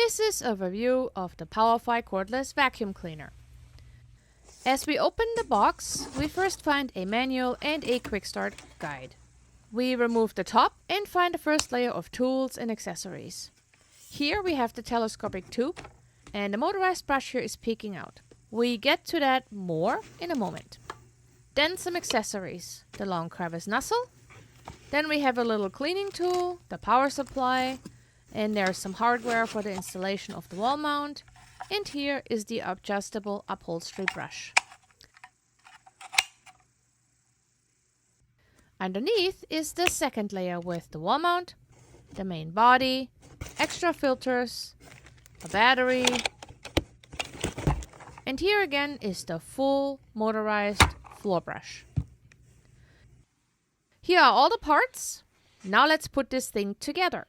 This is a review of the Powerffy Cordless Vacuum Cleaner. As we open the box, we first find a manual and a quick start guide. We remove the top and find the first layer of tools and accessories. Here we have the telescopic tube, and the motorized brush here is peeking out. We get to that more in a moment. Then some accessories, the long crevice nozzle. Then we have a little cleaning tool, the power supply, and there's some hardware for the installation of the wall mount. And here is the adjustable upholstery brush. Underneath is the second layer with the wall mount, the main body, extra filters, a battery, and here again is the full motorized floor brush. Here are all the parts. Now let's put this thing together.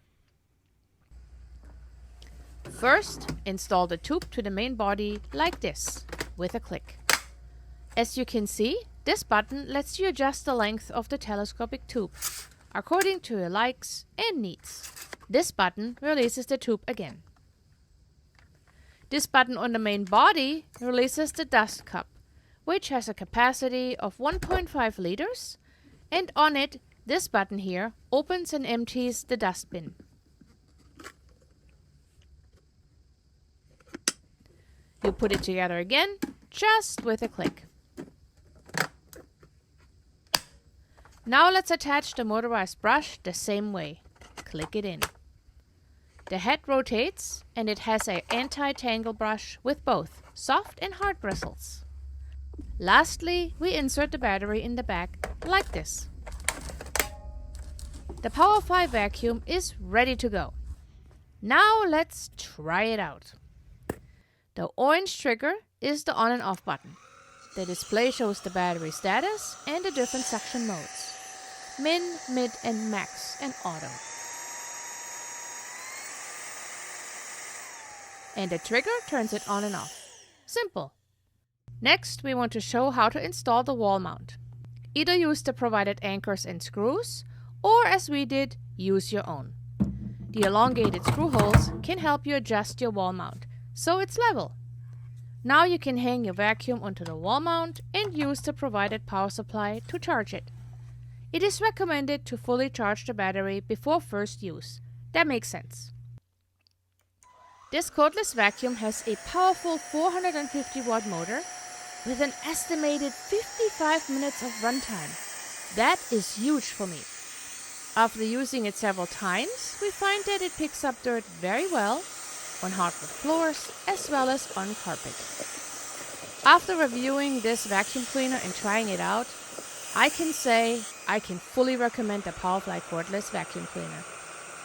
First, install the tube to the main body like this, with a click. As you can see, this button lets you adjust the length of the telescopic tube, according to your likes and needs. This button releases the tube again. This button on the main body releases the dust cup, which has a capacity of 1.5 liters, and on it, this button here opens and empties the dust bin. You put it together again, just with a click. Now let's attach the motorized brush the same way. Click it in. The head rotates and it has an anti-tangle brush with both soft and hard bristles. Lastly, we insert the battery in the back like this. The Powerffy vacuum is ready to go. Now let's try it out. The orange trigger is the on and off button. The display shows the battery status and the different suction modes: min, mid, and max, and auto. And the trigger turns it on and off. Simple. Next, we want to show how to install the wall mount. Either use the provided anchors and screws, or as we did, use your own. The elongated screw holes can help you adjust your wall mount, so it's level. Now you can hang your vacuum onto the wall mount and use the provided power supply to charge it. It is recommended to fully charge the battery before first use. That makes sense. This cordless vacuum has a powerful 450 watt motor with an estimated 55 minutes of runtime. That is huge for me. After using it several times, we find that it picks up dirt very well on hardwood floors as well as on carpet. After reviewing this vacuum cleaner and trying it out, I can say I can fully recommend the Powerffy Cordless Vacuum Cleaner.